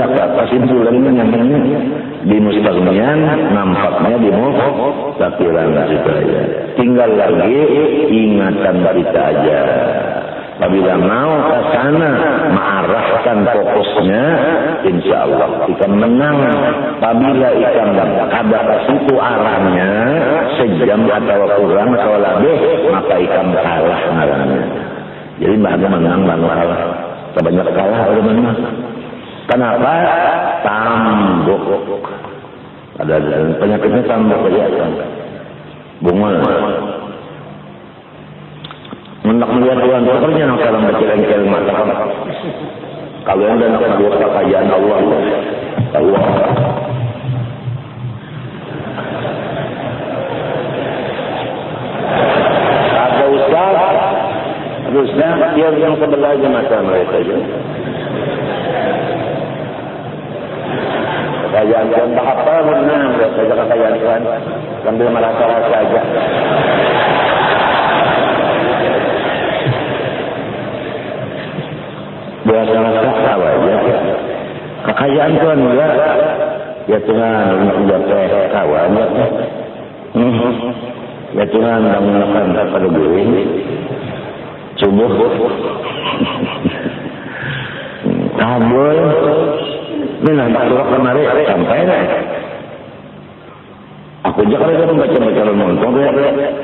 sebenarnya kesimpulannya namanya di mustaghniyan, nampaknya di muftakiran juga ya. Tinggal lagi ingatan kita aja. Apabila mau ke sana, mengarahkan fokusnya, insya Allah ikan menang. Apabila ikan ada ke situ arahnya, sejam atau kurang atau lebih, maka ikan kalah arahnya. Jadi mbak menang, mbak kalah. Kebanyak kalah atau menang. Kenapa? Tambuk. Ada penyakitnya tambuk aja. Bunga. Hendak melihat Tuhan pekerja yang dalam berkeleng-keleng mata. Kalau yang nak melihat kekayaan Allah, Allah. Ada ustaz, dia yang sebelah aja mata mereka aja. Kekayaan Tuhan tak apa benar, saja kekayaan Tuhan sambil merasa-rasa aja. Biasa-biasa apa aja. Kekayaan Tuhan juga, ya Tuhan udah kawan ya. Ya Tuhan menggunakan pada gue subuh kabul ini nampak turut kemari sampai lah aku juga ada membaca-baca nonton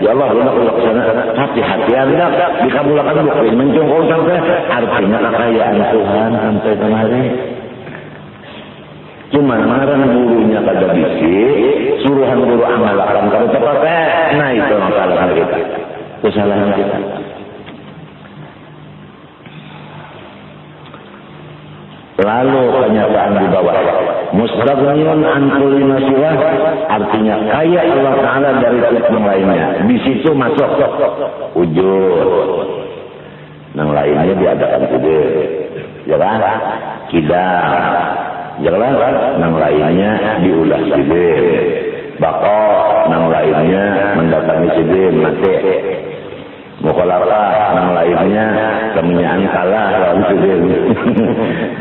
ya Allah aku laksana hati-hati anda dikabulkan bukan mencungkung sampai artinya kekayaan Tuhan sampai kemari. Cuma marah gurunya kagak bisik, suruhan guru amalkan kalau cepat nah itu masalah kita, kesalahan kita. Lalu kenyataan di bawah, mustaghniyun an kulli ma siwa, artinya kaya Allah Taala dari yang lainnya. Di situ masuk wujud, yang lainnya diadakan sendiri, ya kan? Kidam. Jelas, yang lainnya diulah sidin. Bakok, yang lainnya mendatangi sidin, mati. Mukhalafah, yang lainnya kemenyaan kalah lawan sidin.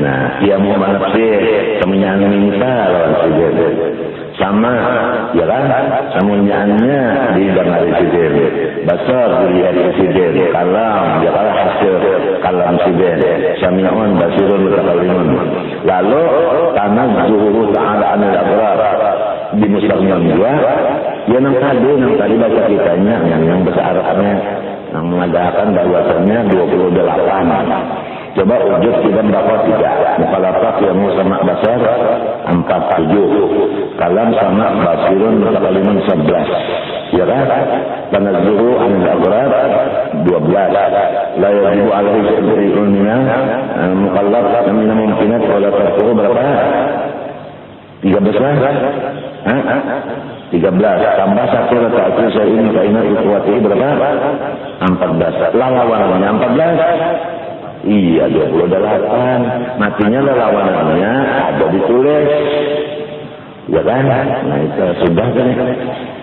Nah, dia mau menafsir, kemenyaan minta lawan sidin. Sama, ya kan? Kemenyaannya didengar sidin. Basar dilihat sidin. Kalam, dia kalah hasil kalam sidin. Sami'un basirun mutakallimun. Lalu tanazzuhu ta'ala anil abrar di mustaghniyan juga yang tadi baca kitanya yang bahasa Arabnya yang mengadakan bahwasanya 28. Coba wujud kita dapat 3. Mukhalafah yang sama basar 47. Kalam sama basirun mutakallimun 11. Ya kan? Tanazzuhu anil abrar 12. La yajibu alaihi syai'un minna mukallaf min mumkinat wala tarkuhu berapa? 13. 13 tambah 1 rakaat syai'in kaina ikhwati berapa? 14. Lawanannya 14. Iya 28. Matinya lawanannya ada ditulis. Ya kan? Nah itu sudah kan.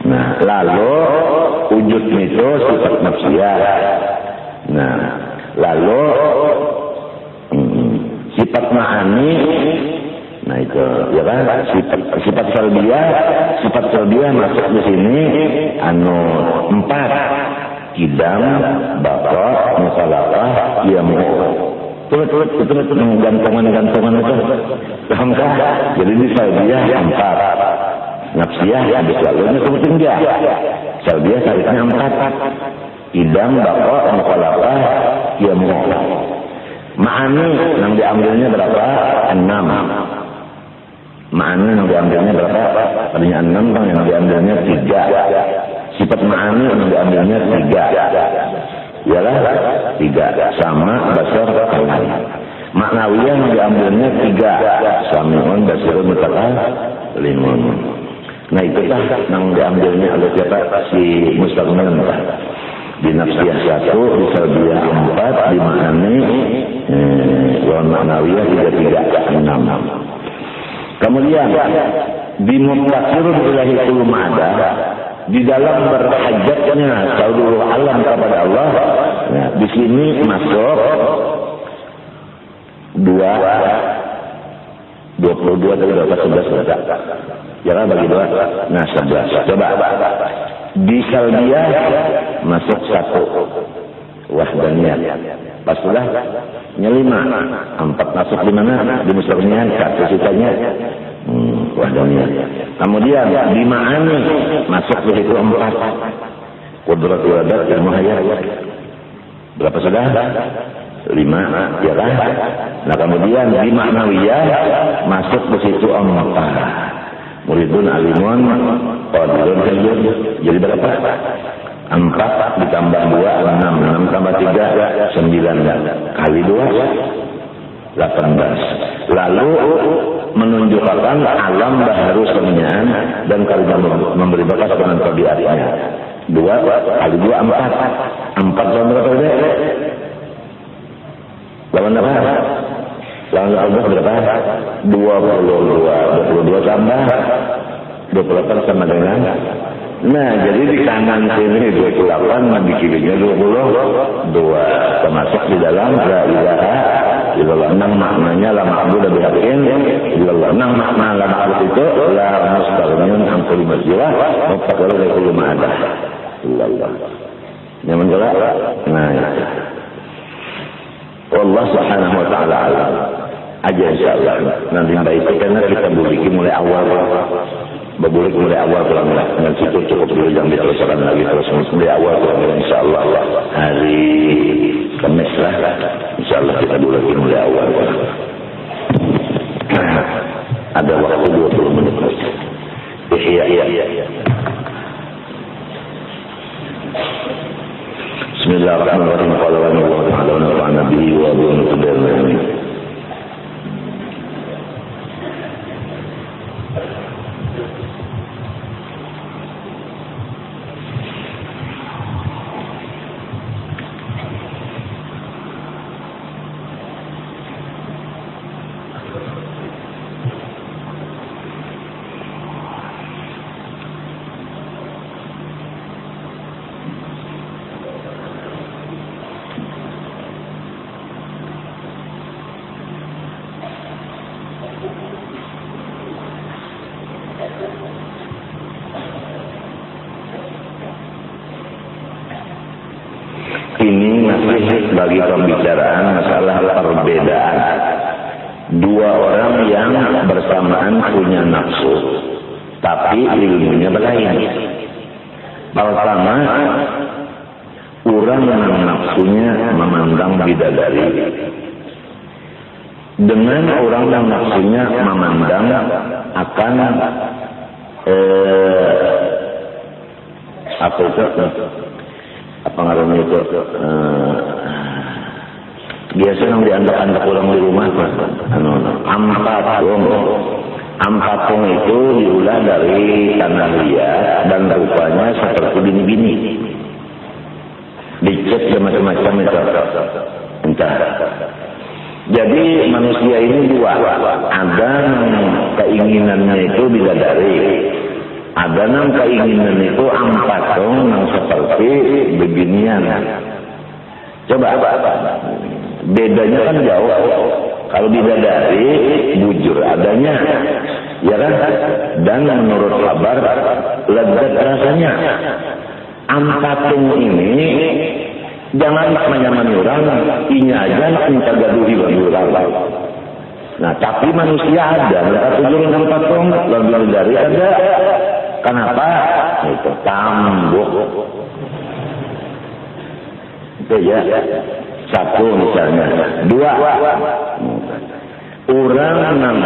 Nah lalu wujud itu sifat nafsiyah. Nah lalu sifat ma'ani. Nah itu ya kan sifat salbiyah masuk di sini 4. Kidam, bakok, mukhalafah, yamu. Tulis gantungan itu. Pahamkah? Jadi di salbiyah 4. Nafsiyah habis lalunya sebutin dia. Salbiyah salibnya 4. Kidam, bakok, mukhalafah, yamu. Ma'ani yang diambilnya berapa? 6. Ma'ani yang diambilnya berapa? Tadinya 6, yang diambilnya 3. Sifat ma'ani yang diambilnya 3. Ialah 3. Sama basar kalam. Maknawiyah yang diambilnya 3. Sami'un basirun mutakallimun. Nah itulah yang diambilnya oleh siapa? Si mustaghniyan. Di nafsiyah 1, di salbiyah 4, di ma'ani lawan maknawiyah 3, 6. Kemudian di muftakhirun ilahi kullu ma'ada, di dalam berhajatnya seluruh alam kepada Allah. Nah, di sini masuk 2 22 dari berapa? 11 berapa? Jangan bagi 2. Nah 11. Coba. Di salbiah masuk 1. Wahdaniyah. Pas sudah nya 5. 4 masuk di mana? Di musnadiyah. 1 sisanya. Wahdaniyah. Kemudian di ma'ani masuk di situ 4. Qudratul adat ilmu hayat. Berapa sudah? 5, ya kan? Nah kemudian di ma'nawiyah masuk ke situ 4. Muridun alimun qadirun hayyun. Jadi berapa? 4 ditambah 2 6 tambah 3 9 kali 2 18. Lalu menunjukkan alam baharu semian dan kalimat memberi bakas dengan tabiatnya. 2 kali 2 4. 4 sama berapa? Lawan apa? Lawan Allah berapa? 22 tambah 28 sama dengan. Nah, jadi di kanan sini 28, di kirinya 22. Termasuk di dalam la ilaha illallah. Maknanya la ma'budu bihaqqin illallah. Makna la ma'budu itu la mustarmiyun an kulli masjid wa taqulu li kulli ma ada illallah. Yang menjawab. Nah, Allah subhanahu wa ta'ala alam. Aja insyaallah. Nanti baik karena kita buliki mulai awal. Berbulik mulai awal kurang lah. Dan situ cukup dulu yang diteruskan lagi terus mulai awal kurang lah insyaallah. Hari Kamis lah. Insyaallah kita buliki mulai awal. Ada waktu 20 menit lagi. Iya. Bismillahirrahmanirrahim. Qala wa ta'ala wa nafa'ana bihi wa bi nutubirna. Ini masih bagi pembicaraan masalah perbedaan dua orang yang bersamaan punya nafsu, tapi ilmunya berlain. Pertama, orang yang nafsunya memandang bidadari dengan orang yang nafsunya memandang akan apa ngaruhnya itu biasa yang diandak-andak orang di rumah ampatung itu diulah dari tanah liat dan rupanya seperti bini-bini dicet macam-macam itu entah. Jadi manusia ini dua, ada keinginannya itu bidadari, ada yang keinginan itu ampatung yang seperti beginian. Coba bedanya kan jauh. Kalau bidadari bujur adanya, ya kan? Dan menurut kabar lezat rasanya. Ampatung ini jangan menyamani orang, inya aja minta gaduhi bagi orang. Nah, tapi manusia ada, mereka tujuan ampatung, lalu bidadari ada. Kenapa? Itu tambuk. Itu ya. Satu misalnya. Dua. Orang yang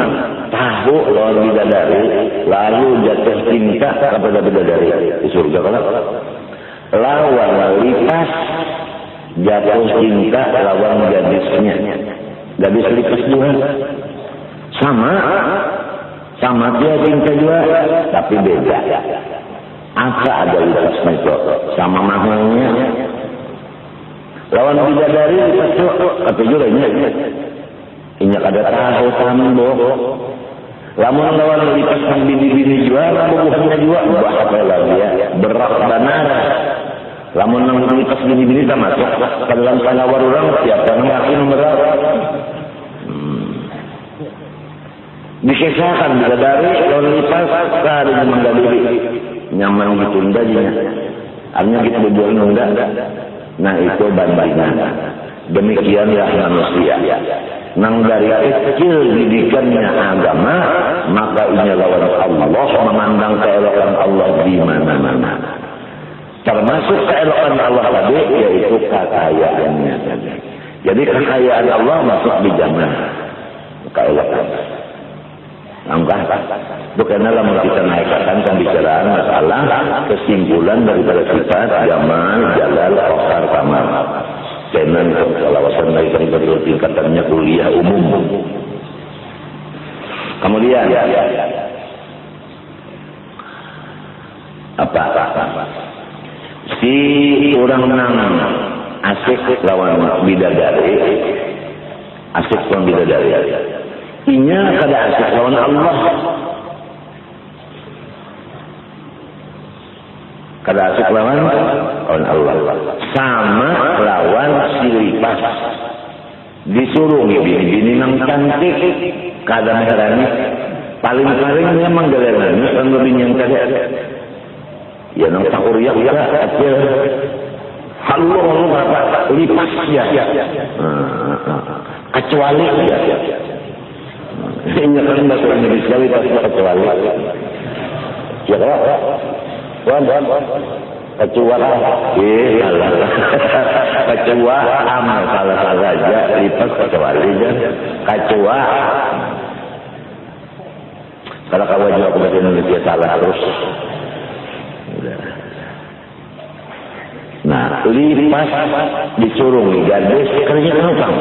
tahu lawan bidadari, lalu jatuh cinta kepada bidadari di surga kalau lawan lipas jatuh cinta lawan gadisnya, gadis lipas juga sama dia cinta juga, tapi beda. Apa ada lipasnya itu? Sama mahalnya. Lawan bidadari lipas itu, tapi juga ini ada tahu tambok. Lamun lawan lipas yang bini-bini juga, bukannya juga, apa lagi ya? Berat benar. Lamun yang lipas bini-bini sama masuk ke dalam sanawar orang, siapa yang yakin berat? Dikisahkan bidadari lawan lipas kada manggadiri nyaman ditunda jinya. Artinya gitu berbuat nunda. Nah itu bandingan. Demikianlah manusia. Nang dari kecil didikannya agama, maka ini lawan Allah, memandang keelokan Allah di mana-mana. Termasuk keelokan Allah tadi yaitu kekayaannya tadi. Jadi kekayaan Allah masuk di zaman keelokan. Angkah, bukanlah mau kita naikkan pembicaraan masalah kesimpulan daripada sifat jamal, jalal, qahar, kamal. Jangan kelawasan naikkan betul tingkatannya kuliah umum. Kemudian apa? Si orang nang asik lawan bidadari, asik lawan bidadari. Inya kada asik lawan Allah. Kada asik lawan Allah. Sama lawan si lipas. Disuruh bini-bini nang cantik kada meherani. Paling-paling memang galerani kan lebih yang kada. Ya nang takuriak aja. Halo apa lipas ya. Kecuali ya. Ini kan bahasa Indonesia itu kecuali. Ya kan? Kecuali. Kecuali amal salah saja lipas kecuali kan. Kecuali. Kalau kau jawab bahasa Indonesia salah terus. Nah, lipas disuruh gadis kerja numpang.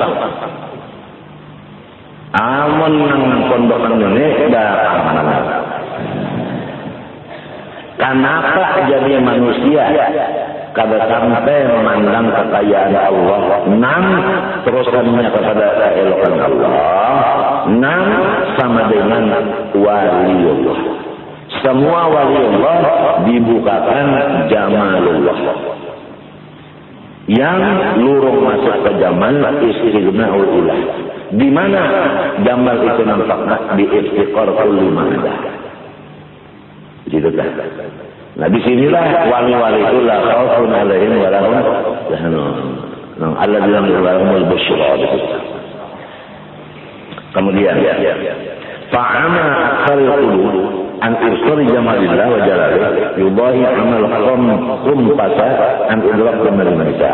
Amun nang pondokan ini dah aman. Kenapa jadi manusia kada sampai memandang kekayaan Allah, nam terusannya kepada keelokan Allah, nam sama dengan waliullah. Semua waliullah dibukakan jamalullah. Yang lurung masuk ke jamal istighna'ul ilah. Di mana jamal itu nampak di iftiqar kulli ma'ada. Gitu kan. Nah disinilah wali-wali itu la khaufun 'alaihim wa lahum yahzanun. Alladzina lahumul busyra. Kemudian fa'ama aktsarul qulub an irsari jamalillah wa jalalih yudahi amal qumpasa an idrak nisa.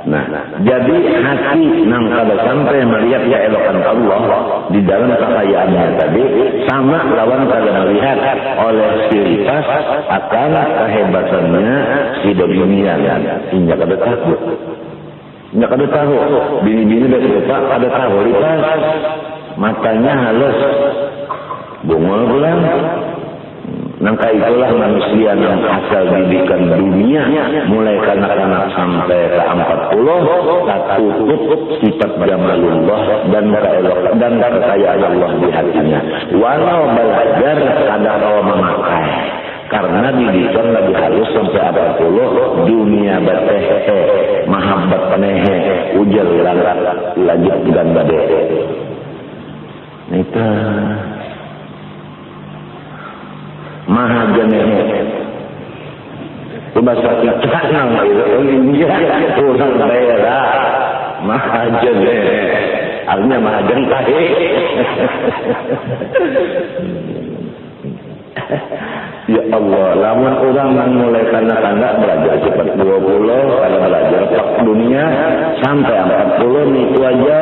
Nah, jadi hati nang kada sampai melihat keelokan Allah di dalam kekayaannya tadi sama lawan kada melihat oleh sifat akan kehebatannya di dunia hingga kada takut. Hingga kada tahu. Bini-bini dari bapak kada tahu lipas matanya halus bungul bulan. Nangka itulah manusia yang asal didikan dunia mulai kanak-kanak sampai ke 40 tak tutup sifat jamalullah dan keelokan dan kekayaan Allah di hatinya. Walau belajar kadang rawa memakai karena didikan lebih halus sampai 40 dunia batehe mahabbat penehe ujal lanjut dan badai. Itu mahajannya itu bahasa kita nang India orang daerah mahajannya artinya mahajan tahe. Ya Allah, lamun orang nang mulai kanak-kanak belajar cepat 20 kalau belajar pak dunia sampai 40 itu aja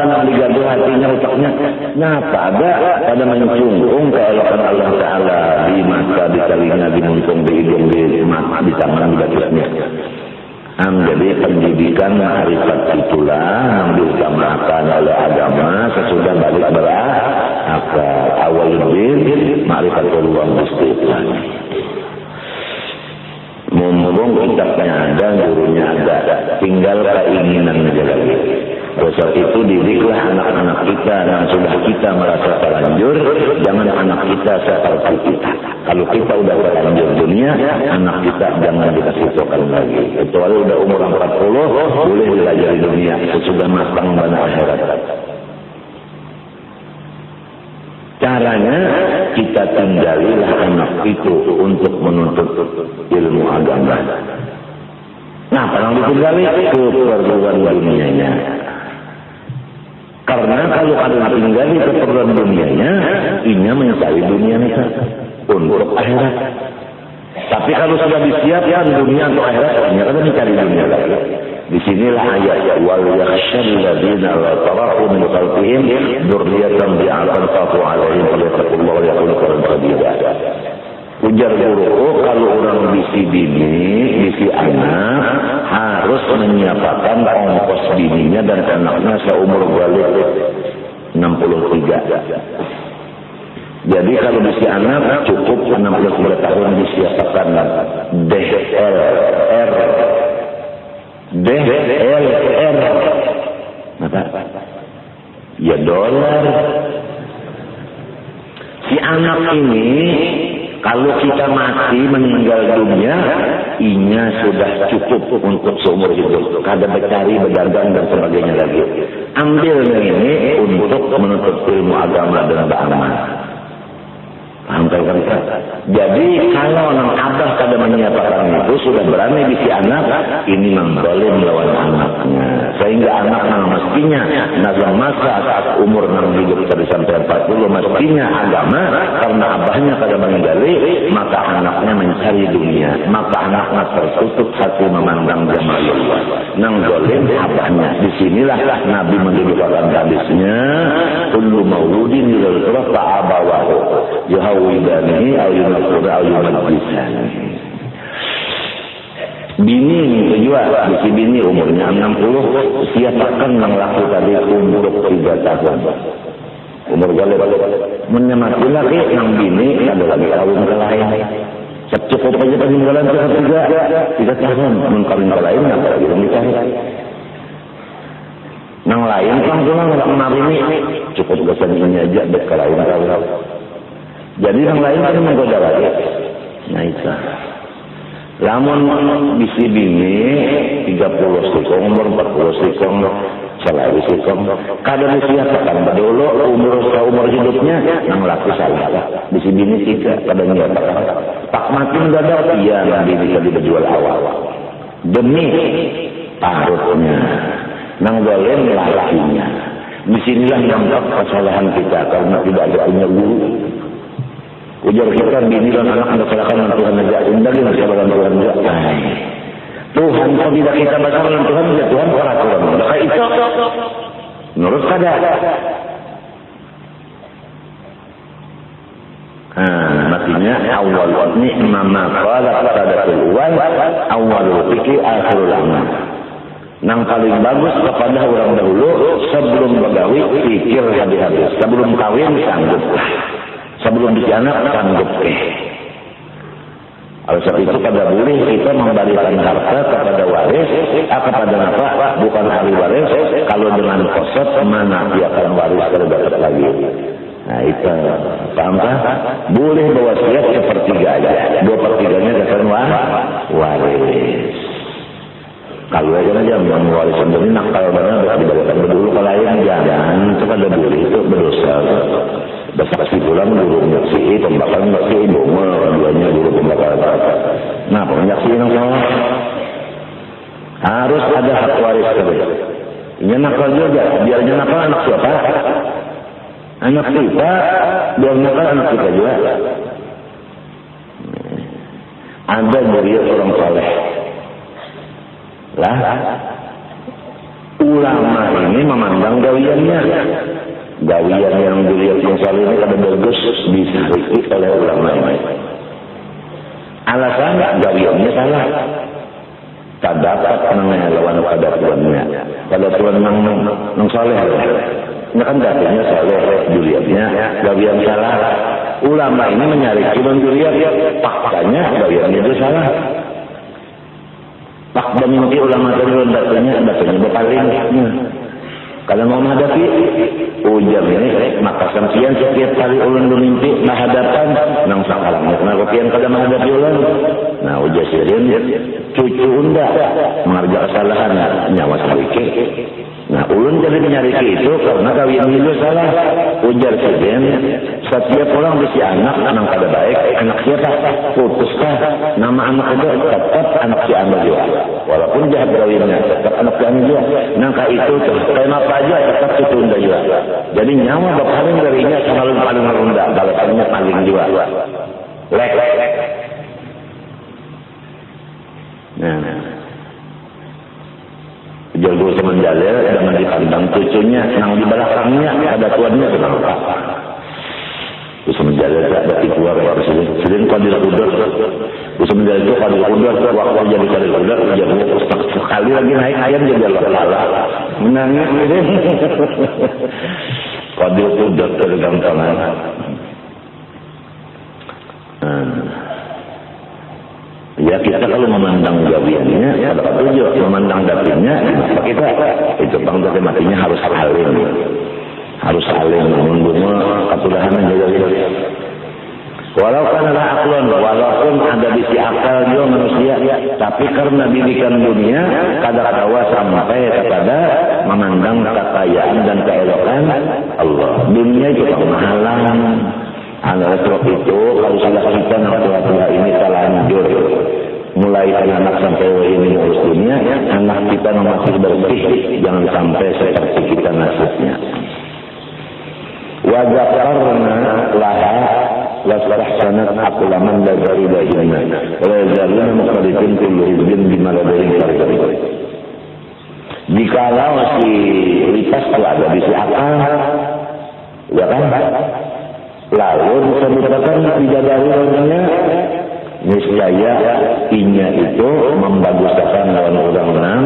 nang digaduh hatinya otaknya nyapa ada pada mencungkung keelokan Allah Ta'ala di mata, di telinga, di muntung, di hidung, di mata, di tangan, di badannya. Jadi pendidikan ma'rifat itulah yang diutamakan oleh agama sesudah balik berakal. Awaludin ma'rifatullah istiqlal. Mumpung kitabnya ada, gurunya ada, tinggal keinginan menjalani. Dosa itu didiklah anak-anak kita yang sudah kita merasa terlanjur, jangan anak kita seperti kita. Kalau kita udah terlanjur dunia, anak kita jangan dikasih tokan lagi. Kecuali udah umur 40, boleh belajar di dunia sesudah matang pada akhirat. kita tinggalilah anak itu untuk menuntut ilmu agama. Nah, kalau ditinggali keperluan dunianya. Karena kalau ada tinggali keperluan dunianya, inya mencari dunianya untuk akhirat. Tapi kalau sudah disiapkan dunia untuk akhirat, inya kan mencari dunia lagi. Disinilah ayat wal yakhshal ladzina la tarahu min khalqihim dzurriyyatan bi'atan fatu 'alaihim falyattaqullaha wa yaqulu qawlan sadida. Ujar guru, kalau orang bisi bini, bisi anak harus menyiapkan ongkos bininya dan anaknya seumur balik 63. Jadi kalau bisi anak cukup 69 tahun disiapkan DLR. Maka ya dolar. Si anak ini kalau kita mati meninggal dunia, inya sudah cukup untuk seumur hidup. Kada bercari, berdagang dan sebagainya lagi. Ambil ini untuk menuntut ilmu agama dan beramal. Paham kan? Jadi kalau nang abah kada menyiapkan itu sudah berani bisi anak, ini mengzalim melawan anaknya. Sehingga anak nang mestinya dalam masa saat umur nang hidup tadi sampai 40 mestinya agama, karena abahnya kada menggali, maka anaknya mencari dunia. Maka anaknya tertutup hati memandang jamalullah. Nang zalim abahnya. Disinilah Nabi mendudukan hadisnya, kullu mauludin yulad fa'abawahu yuhawidanihi au yunafura au yumajjisanihi. Bini juga, bisi bini umurnya 60, siapkan yang laku tadi umur 3 tahun. Umur galep. Menyemati lagi yang bini ada lagi kawin ke lain. Cukup aja peninggalan ke 3 tahun. Mengkawin ke lain, apa lagi yang dicari. Yang lain kan pulang nggak menarini, cukup kesan ini aja dek ke lain kawin. Jadi yang lain kan menggoda lagi. Nah itu. Lamun bisi bini 30 sikong, umur 40 sikong, selalu sikong. Kadang disiapkan dulu umur hidupnya yang laku salah. Bisi bini 3, kadang nyiapkan. Pak mati enggak ada, iya nanti bisa dijual awal. Demi parutnya. Nang zalim lakinya. Disinilah yang kesalahan kita karena tidak ada punya guru. Ujar kita bini dan anak kesalahan Tuhan aja. Indah dengan kesalahan Tuhan aja. Tuhan apabila kita baca dengan Tuhan, ya Tuhan peraturan. Maka itu menurut kada. Maksudnya awal ni'ma ma qala qadatul wal awalul fikri akhirul amal. Nang paling bagus kepada orang dahulu sebelum begawi pikir habis-habis. Sebelum kawin sanggup. Sebelum anak sanggup Oleh sebab itu pada boleh kita memberikan harta kepada waris, kepada nafkah bukan ahli waris. Kalau dengan kosot mana dia akan waris kalau dapat lagi. Nah itu pahamkah? Boleh bawa siap sepertiga aja. 2/3-nya datang waris. Kalau aja yang waris sendiri nakal banget bisa diberikan dulu ke lain jangan. Itu kan ada boleh itu berdosa. Bersaksi pulang dulu menyaksi pembakaran menyaksi doma keduanya dulu pembakaran. Nah menyaksi yang salah harus ada hak waris tadi. Ini nakal juga, biarnya nakal anak siapa? Anak kita, biar nakal anak kita juga. Ada dari orang saleh. Lah, ulama ini memandang gawiannya. Gawian yang dilihat yang saleh ini kada bagus disebut oleh ulama ini. Alasan gawiannya salah. Tak dapat menelawan pada tuannya. Pada tuan yang saleh. Ini kan dapatnya saleh dilihatnya gawian salah. Ulama ini menyari tuan dilihat faktanya gawiannya itu salah. Pak dan mimpi ulama turun datanya berpaling. Kalau mau menghadapi ujar ini, maka sampian setiap kali ulun mimpi menghadapan nang sakalangnya. Nah, kopian kada menghadapi ulun. Nah, ujar sirin cucu unda mengerja kesalahan nyawa sedikit. Nah, ulun jadi nyari itu karena kawin dulu salah. Ujar siden, setiap orang bisi anak kada baik, anak siapa? Putuskah? Nama anak itu tetap anak si anu juga. Walaupun jahat kawinnya, tetap anak si anu juga. Nangka itu tema apa aja tetap ditunda juga. Jadi nyawa berpaling darinya sama paling rendah, balasannya paling juga. Lek. Nah. Jago semendalil dengan dipandang cucunya, nang di belakangnya ada tuannya kenapa? Terus semendalil tak berarti keluar ya sering kadil kudar. Terus semendalil itu kadil kudar, waktu jadi kadil kudar, jago sekali lagi naik ayam jadi Allah. Menangis ini. Kadil kudar tergantungan. Ya kita kalau memandang gawiannya, ada tujuh memandang dapurnya, kita itu bang dari matinya harus saling membunuh kesudahan juga. Walaupun ada aklon, walaupun ada bisi akal juga manusia, tapi karena didikan dunia, kadang-kadang sampai kepada memandang kekayaan dan keelokan Allah. Dunia itu pemahalan. Oleh sebab itu, kalau sudah kita tua-tua ini terlanjur mulai dari anak sampai ini ngurus dunia, anak kita masih bersih, jangan sampai seperti kita nasibnya. Wajah karena laha wasrah sanat akulaman dari bayinya. Rezalina mukhalifin kullu hizbin bimaladain karbari. Jikalau si lipas telah ada di akal, ya kan? Lalu disebutkan bidadari lainnya niscaya inya itu membaguskan lawan orang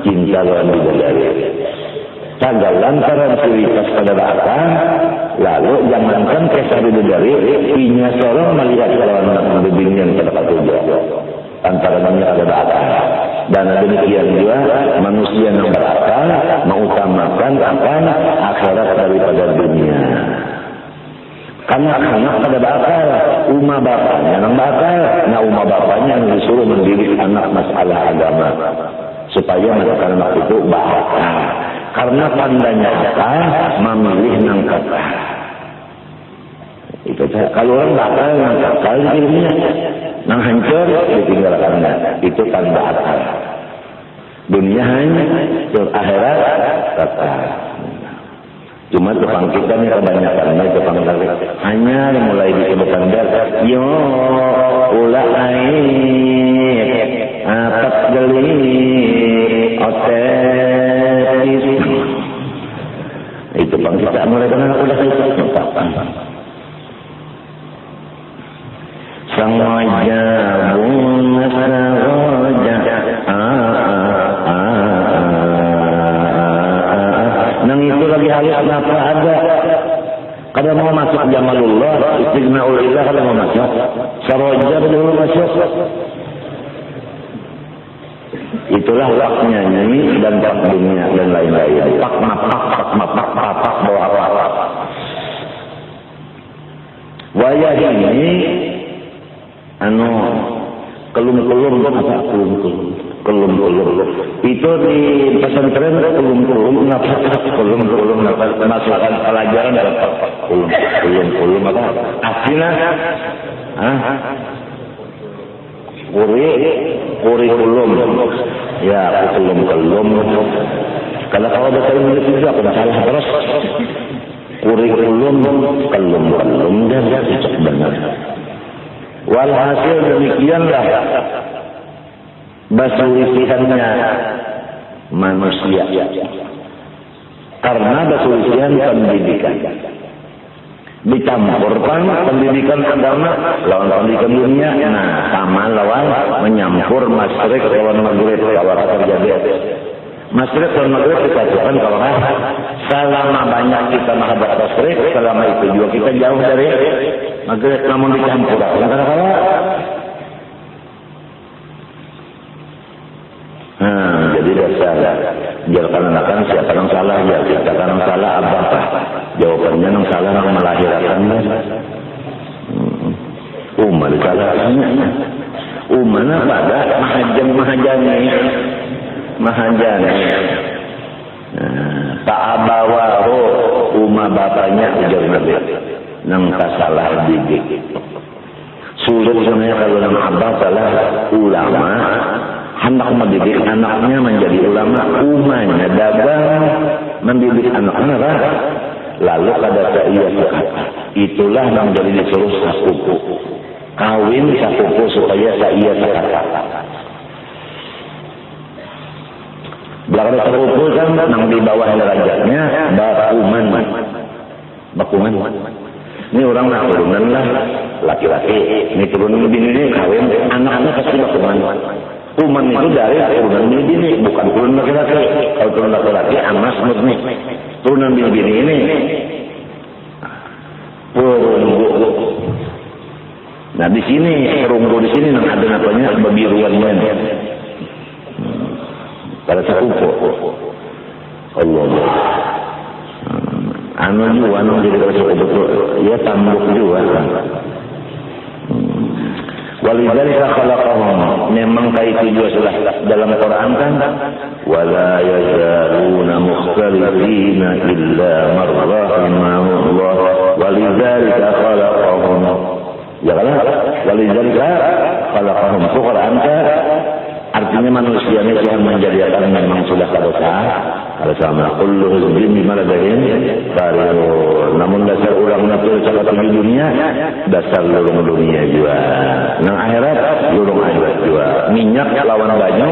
cinta lawan bidadari. Tagal lantaran ciritas pada akal, lalu jangankan kisah bidadari, inya seorang melihat lawan bibingan pada ketujuh. Antaranya ada akal. Dan demikian juga manusia yang berakal mengutamakan akan akhirat daripada dunia. Karena anak pada bakal, umma bapaknya yang bakal, nah umma bapaknya yang disuruh mendidik anak masalah agama supaya mereka anak itu bakal. Karena tandanya akal memilih nang kata. Itu kalau orang bakal nang kata ilmunya, nang hancur ditinggalkannya. Itu tanda akal. Dunia hanya akhirat kata. Cuma tukang kita ni kebanyakannya tukang tarik. Hanya mulai disebutkan dasar. Yo, ulah air, apat geli, otetis. Itu bang kita mulai kenal udah kita. Sang wajabun nasroja. Nang itu lagi halus kenapa ada? Kada mau masuk Jamalullah, Istighnaulillah kada mau masuk. Saroja belum masuk. Itulah waknya nyanyi dan pak dunia dan lain-lain. Pak mapak bawa apa? Wayah ini kelum-kelum apa kelum itu di pesantren kelum masukkan pelajaran kelum apa aslinya kurikulum ya kelum kalau betul itu aku salah terus kurikulum kelum dan cocok benar. Walhasil demikianlah basulisihannya manusia karena basulisihan pendidikan dicampurkan pendidikan agama lawan pendidikan dunia. Nah sama lawan menyampur masyrik lawan maghrib kalau terjadi masyrik lawan maghrib disatukan kalau selama banyak kita menghadap masyrik selama itu juga kita jauh dari maghrib namun dicampur kadang-kadang. Jadi dasar biarkan anak siapa yang salah ya kita yang salah apa jawabannya yang salah yang melahirkannya salahnya umana pada mahajani Ta'abawahu uma bapaknya ujar Nabi nang salah didik. Sulit sebenarnya kalau nama abah salah ulama hendak mendidik anaknya menjadi ulama, umanya dagang mendidik anaknya lalu pada saya itulah yang menjadi disuruh sakuku kawin sakuku supaya saya sehat. Belakang sakuku kan yang di bawah derajatnya bakungan. Ini orang turunan lah laki-laki, ini turunan bini kawin, anaknya pasti bakungan. Uman itu dari turunan bini, bukan turunan laki-laki. Kalau turunan laki-laki amas murni. Turunan bini ini perunggu. Nah di sini perunggu di sini ada namanya babiruannya. Pada sakuku. Allah. Anu juga, jadi kalau betul, ya tambuk juga. Walidzalika khalaqahum, memang kaitu juga sudah dalam Quran kan, wala yazaluna mukhtalifina illa man rahimahullah. Walidzalika khalaqahum. Ya kan? Walidzalika khalaqahum. Quran kan artinya manusia ini Tuhan menjadikan memang sudah dosa. Sama kullu hizbin bima ladayhim farihun. Namun dasar ulang nafsu salat di dunia, dasar lurung dunia juga. Nang akhirat lurung akhirat juga. Minyak lawan banyu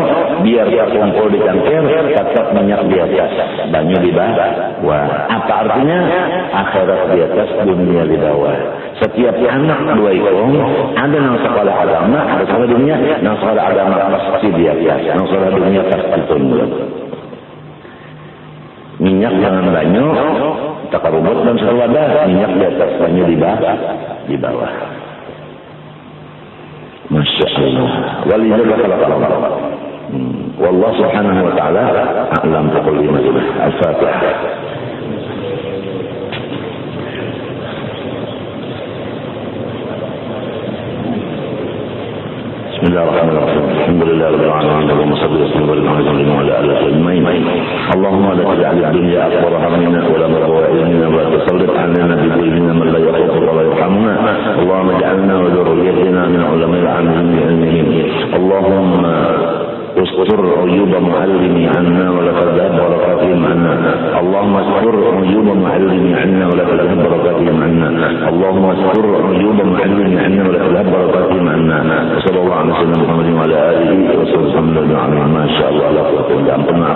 biar kumpul di cangkir, tetap minyak di atas, banyu di bawah. Wah, apa artinya? Akhirat di atas, dunia di bawah. Setiap anak dua ikung, ada nang sekolah agama, ada sekolah dunia, nang sekolah agama pasti di atas, nang sekolah dunia pasti tunduk. Minyak jangan banyu, takarubut dan selawadah, minyak di atas, banyu di bawah. Masya Allah. Walidzalika khalaqahum. Wallahu subhanahu wa ta'ala a'lam biqawli majlis. Al-Fatihah. Bismillahirrahmanirrahim. Alhamdulillahirabbil alamin. Allahumma shalli wa sallim wa barik ala alihi ajma'in. Allahumma la taj'al ad-dunya akbar hammina wa la mablaغ ilmina wa la tusallit 'alaina bi dhulmina man la yakhafuka wa la yarhamuna. Allahumma ij'alna wa dhurriyyatina min ulama'il 'amilin. Allahumma استر عيوب معلمي عنا ولا تذهب بركاتهم عنا. اللهم استر عيوب معلمي عنا ولا تذهب بركاتهم عنا. اللهم استر عيوب معلمي عنا ولا تذهب بركاتهم عنا. وصلى الله على سيدنا محمد وعلى اله وصحبه وسلم. ما شاء الله لا قوه الا بالله.